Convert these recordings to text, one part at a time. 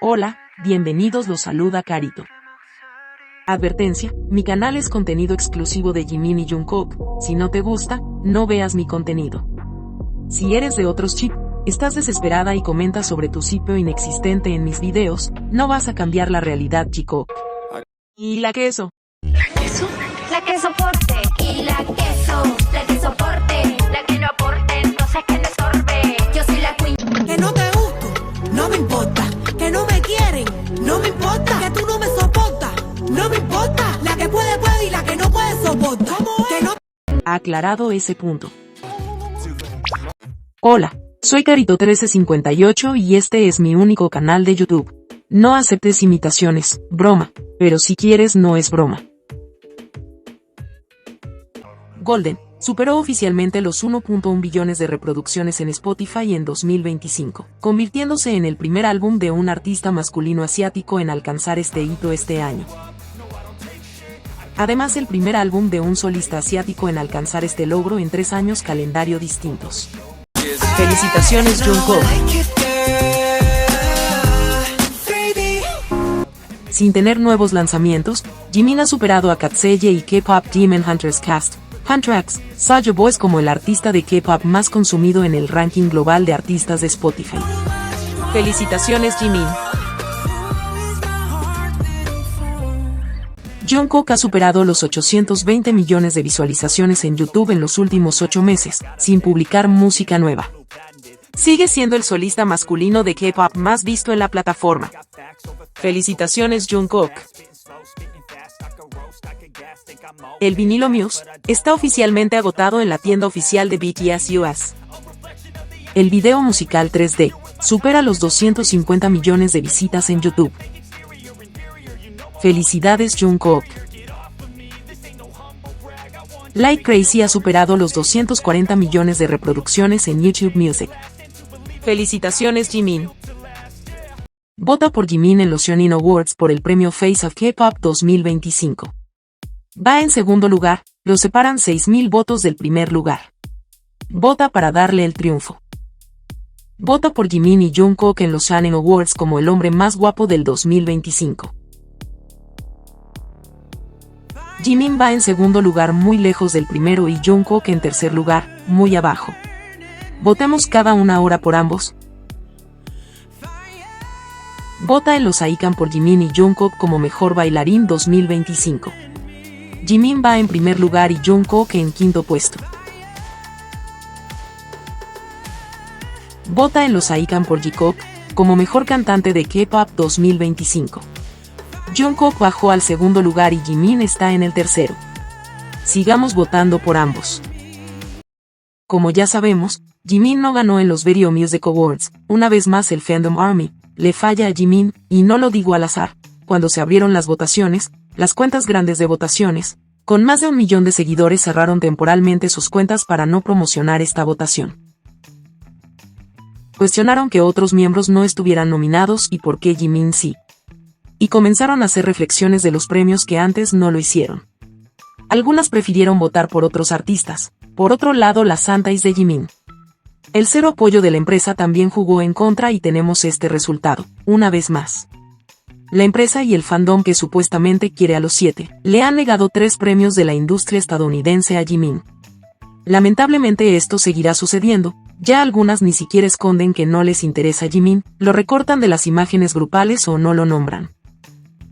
Hola, bienvenidos, los saluda Carito. Advertencia, mi canal es contenido exclusivo de Jimin y Jungkook, si no te gusta, no veas mi contenido. Si eres de otros chip, estás desesperada y comentas sobre tu sitio inexistente en mis videos, no vas a cambiar la realidad, chico. ¿Y la queso? ¿La queso? La que soporte. Y la que soporte. La que no aporte, entonces que le estorbe. Yo soy la queen. Que no te gusto, no me importa. Que no me quieren, no me importa. Que tú no me soportas, no me importa. La que puede, puede y la que no puede soporta. Que no... Aclarado ese punto. Hola, soy Carito1358 y este es mi único canal de YouTube. No aceptes imitaciones, broma, pero si quieres no es broma. Golden superó oficialmente los 1.1 billones de reproducciones en Spotify en 2025, convirtiéndose en el primer álbum de un artista masculino asiático en alcanzar este hito este año. Además, el primer álbum de un solista asiático en alcanzar este logro en 3 años calendario distintos. ¡Felicitaciones, Jungkook! Sin tener nuevos lanzamientos, Jimin ha superado a Katseye y K-Pop Demon Hunters Cast, Huntrax, Soulja Boys como el artista de K-Pop más consumido en el ranking global de artistas de Spotify. ¡Felicitaciones, Jimin! Jungkook ha superado los 820 millones de visualizaciones en YouTube en los últimos 8 meses, sin publicar música nueva. Sigue siendo el solista masculino de K-Pop más visto en la plataforma. ¡Felicitaciones, Jungkook! El vinilo Muse está oficialmente agotado en la tienda oficial de BTS US. El video musical 3D supera los 250 millones de visitas en YouTube. ¡Felicidades, Jungkook! Like Crazy ha superado los 240 millones de reproducciones en YouTube Music. ¡Felicitaciones, Jimin! Vota por Jimin en los Shonin Awards por el premio Face of K-Pop 2025. Va en segundo lugar, lo separan 6.000 votos del primer lugar. Vota para darle el triunfo. Vota por Jimin y Jungkook en los Shonin Awards como el hombre más guapo del 2025. Jimin va en segundo lugar muy lejos del primero y Jungkook en tercer lugar, muy abajo. Votemos cada una hora por ambos. Vota en los AICAN por Jimin y Jungkook como mejor bailarín 2025. Jimin va en primer lugar y Jungkook en quinto puesto. Vota en los AICAN por Jikook como mejor cantante de K-Pop 2025. Jungkook bajó al segundo lugar y Jimin está en el tercero. Sigamos votando por ambos. Como ya sabemos, Jimin no ganó en los Video Music Awards. Una vez más el Fandom Army le falla a Jimin, y no lo digo al azar. Cuando se abrieron las votaciones, las cuentas grandes de votaciones, con más de 1 millón de seguidores, cerraron temporalmente sus cuentas para no promocionar esta votación. Cuestionaron que otros miembros no estuvieran nominados y por qué Jimin sí. Y comenzaron a hacer reflexiones de los premios que antes no lo hicieron. Algunas prefirieron votar por otros artistas. Por otro lado, las Santais de Jimin. El cero apoyo de la empresa también jugó en contra y tenemos este resultado, una vez más. La empresa y el fandom que supuestamente quiere a los 7, le han negado 3 premios de la industria estadounidense a Jimin. Lamentablemente esto seguirá sucediendo, ya algunas ni siquiera esconden que no les interesa Jimin, lo recortan de las imágenes grupales o no lo nombran.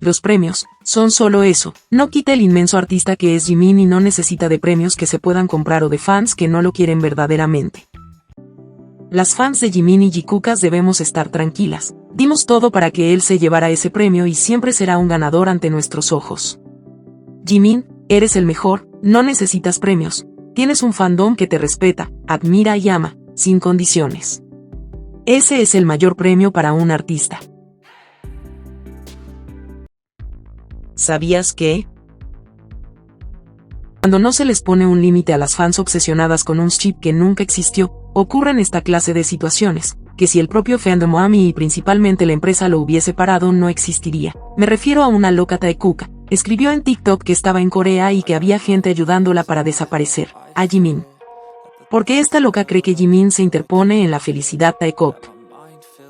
Los premios son solo eso, no quita el inmenso artista que es Jimin y no necesita de premios que se puedan comprar o de fans que no lo quieren verdaderamente. Las fans de Jimin y Jikukas debemos estar tranquilas, dimos todo para que él se llevara ese premio y siempre será un ganador ante nuestros ojos. Jimin, eres el mejor, no necesitas premios, tienes un fandom que te respeta, admira y ama, sin condiciones. Ese es el mayor premio para un artista. ¿Sabías que? Cuando no se les pone un límite a las fans obsesionadas con un chip que nunca existió, ocurren esta clase de situaciones, que si el propio Fandom Army y principalmente la empresa lo hubiese parado no existiría. Me refiero a una loca Taekuka, escribió en TikTok que estaba en Corea y que había gente ayudándola para desaparecer a Jimin. Porque esta loca cree que Jimin se interpone en la felicidad Taekwondo.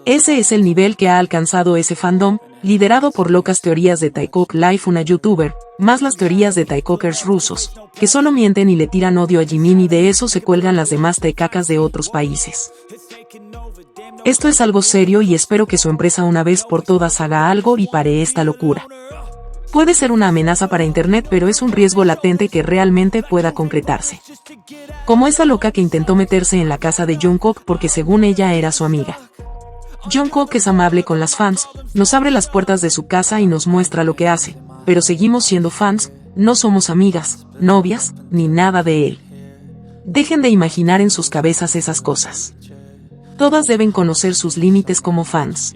Ese es el nivel que ha alcanzado ese fandom, liderado por locas teorías de Taekook Life, una youtuber, más las teorías de Taekookers rusos, que solo mienten y le tiran odio a Jimin, y de eso se cuelgan las demás taekacas de otros países. Esto es algo serio y espero que su empresa una vez por todas haga algo y pare esta locura. Puede ser una amenaza para internet, pero es un riesgo latente que realmente pueda concretarse. Como esa loca que intentó meterse en la casa de Jungkook porque según ella era su amiga. Jungkook es amable con las fans, nos abre las puertas de su casa y nos muestra lo que hace, pero seguimos siendo fans, no somos amigas, novias, ni nada de él. Dejen de imaginar en sus cabezas esas cosas. Todas deben conocer sus límites como fans.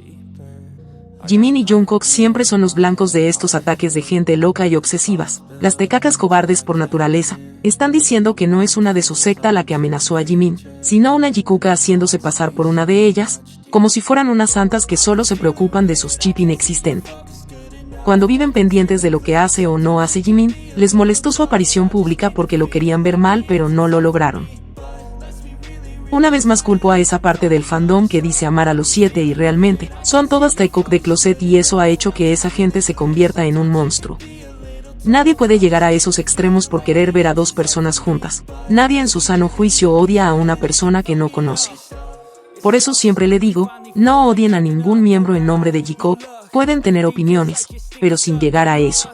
Jimin y Jungkook siempre son los blancos de estos ataques de gente loca y obsesivas. Las tecacas cobardes por naturaleza están diciendo que no es una de su secta la que amenazó a Jimin, sino una Jikuka haciéndose pasar por una de ellas, como si fueran unas santas que solo se preocupan de sus chip inexistente. Cuando viven pendientes de lo que hace o no hace Jimin, les molestó su aparición pública porque lo querían ver mal, pero no lo lograron. Una vez más culpo a esa parte del fandom que dice amar a los 7 y realmente son todas Taekook de closet, y eso ha hecho que esa gente se convierta en un monstruo. Nadie puede llegar a esos extremos por querer ver a dos personas juntas. Nadie en su sano juicio odia a una persona que no conoce. Por eso siempre le digo, no odien a ningún miembro en nombre de J-Cope, pueden tener opiniones, pero sin llegar a eso.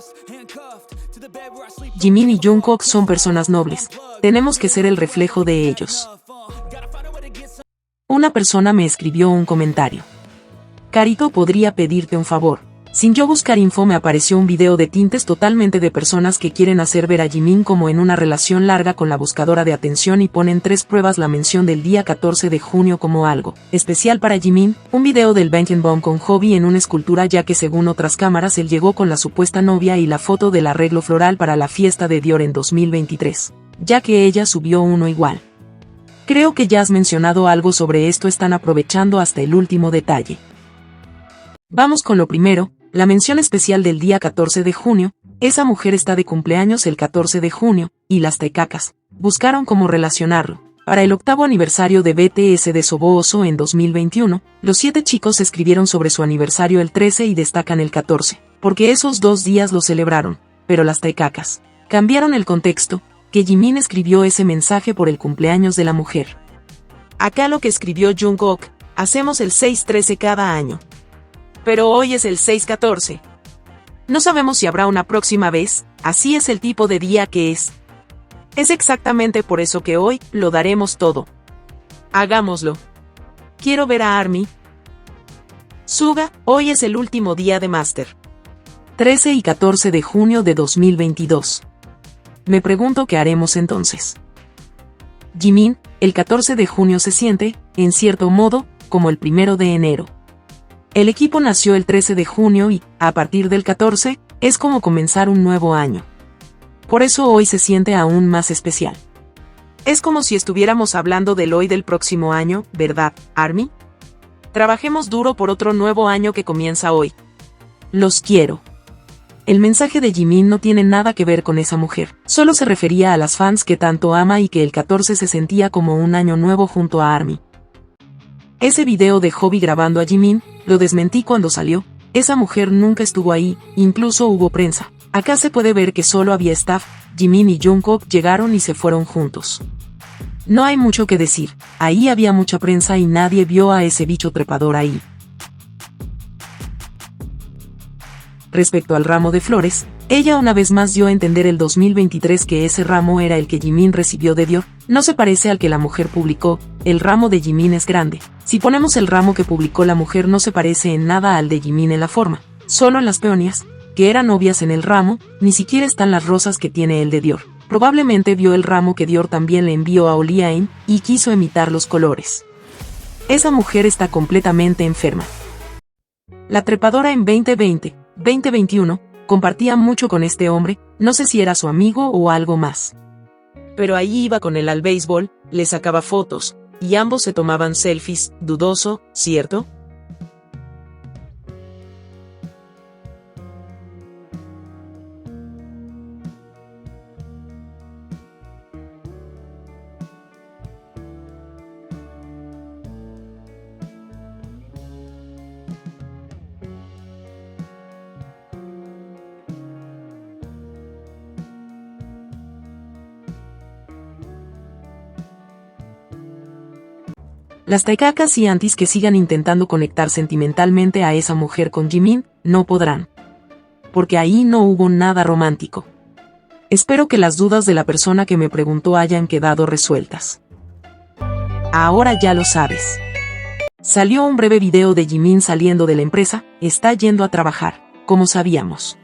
Jimin y Jungkook son personas nobles, tenemos que ser el reflejo de ellos. Una persona me escribió un comentario. Carito, podría pedirte un favor. Sin yo buscar info me apareció un video de tintes totalmente de personas que quieren hacer ver a Jimin como en una relación larga con la buscadora de atención y ponen 3 pruebas la mención del día 14 de junio como algo especial para Jimin, un video del Bomb con Hobby en una escultura, ya que según otras cámaras él llegó con la supuesta novia, y la foto del arreglo floral para la fiesta de Dior en 2023, ya que ella subió uno igual. Creo que ya has mencionado algo sobre esto, están aprovechando hasta el último detalle. Vamos con lo primero, la mención especial del día 14 de junio, esa mujer está de cumpleaños el 14 de junio, y las taekacas buscaron cómo relacionarlo. Para el 8º aniversario de BTS de Sobo en 2021, los 7 chicos escribieron sobre su aniversario el 13 y destacan el 14, porque esos 2 días lo celebraron, pero las taekacas cambiaron el contexto, que Jimin escribió ese mensaje por el cumpleaños de la mujer. Acá lo que escribió Jungkook, hacemos el 6-13 cada año. Pero hoy es el 6-14. No sabemos si habrá una próxima vez, así es el tipo de día que es. Es exactamente por eso que hoy lo daremos todo. Hagámoslo. Quiero ver a ARMY. Suga, hoy es el último día de Master. 13 y 14 de junio de 2022. Me pregunto qué haremos entonces. Jimin, el 14 de junio se siente, en cierto modo, como el 1 de enero. El equipo nació el 13 de junio y, a partir del 14, es como comenzar un nuevo año. Por eso hoy se siente aún más especial. Es como si estuviéramos hablando del hoy del próximo año, ¿verdad, ARMY? Trabajemos duro por otro nuevo año que comienza hoy. Los quiero. El mensaje de Jimin no tiene nada que ver con esa mujer, solo se refería a las fans que tanto ama y que el 14 se sentía como un año nuevo junto a ARMY. Ese video de Hobby grabando a Jimin, lo desmentí cuando salió, esa mujer nunca estuvo ahí, incluso hubo prensa. Acá se puede ver que solo había staff, Jimin y Jungkook llegaron y se fueron juntos. No hay mucho que decir, ahí había mucha prensa y nadie vio a ese bicho trepador ahí. Respecto al ramo de flores, ella una vez más dio a entender el 2023 que ese ramo era el que Jimin recibió de Dior, no se parece al que la mujer publicó, el ramo de Jimin es grande. Si ponemos el ramo que publicó la mujer no se parece en nada al de Jimin en la forma, solo en las peonias, que eran novias en el ramo, ni siquiera están las rosas que tiene el de Dior. Probablemente vio el ramo que Dior también le envió a Oliain y quiso imitar los colores. Esa mujer está completamente enferma. La trepadora en 2020-2021, compartía mucho con este hombre, no sé si era su amigo o algo más. Pero ahí iba con él al béisbol, le sacaba fotos, y ambos se tomaban selfies, dudoso, ¿cierto? Las taikakas y antis que sigan intentando conectar sentimentalmente a esa mujer con Jimin, no podrán. Porque ahí no hubo nada romántico. Espero que las dudas de la persona que me preguntó hayan quedado resueltas. Ahora ya lo sabes. Salió un breve video de Jimin saliendo de la empresa, está yendo a trabajar, como sabíamos.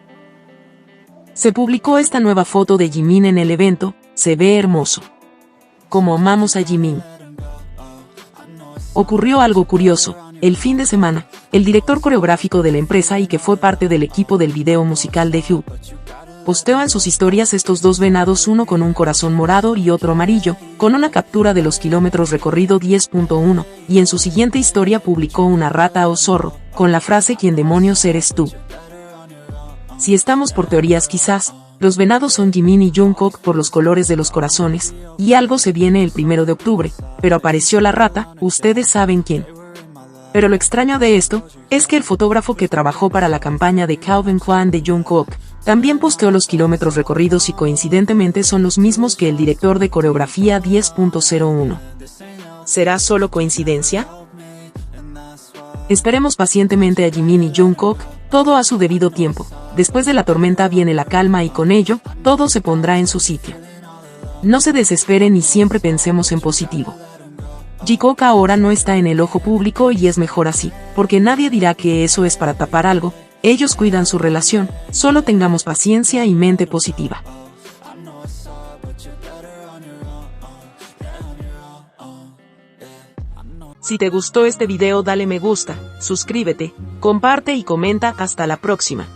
Se publicó esta nueva foto de Jimin en el evento, se ve hermoso. Como amamos a Jimin. Ocurrió algo curioso, el fin de semana, el director coreográfico de la empresa y que fue parte del equipo del video musical de Hyuk, posteó en sus historias estos dos venados, uno con un corazón morado y otro amarillo, con una captura de los kilómetros recorrido 10.1, y en su siguiente historia publicó una rata o zorro, con la frase ¿quién demonios eres tú? Si estamos por teorías quizás, los venados son Jimin y Jungkook por los colores de los corazones, y algo se viene el 1 de octubre, pero apareció la rata, ustedes saben quién. Pero lo extraño de esto, es que el fotógrafo que trabajó para la campaña de Calvin Klein de Jungkook, también posteó los kilómetros recorridos y coincidentemente son los mismos que el director de coreografía 10.01. ¿Será solo coincidencia? Esperemos pacientemente a Jimin y Jungkook, todo a su debido tiempo. Después de la tormenta viene la calma y con ello, todo se pondrá en su sitio. No se desesperen y siempre pensemos en positivo. Jungkook ahora no está en el ojo público y es mejor así, porque nadie dirá que eso es para tapar algo, ellos cuidan su relación, solo tengamos paciencia y mente positiva. Si te gustó este video dale me gusta, suscríbete, comparte y comenta. Hasta la próxima.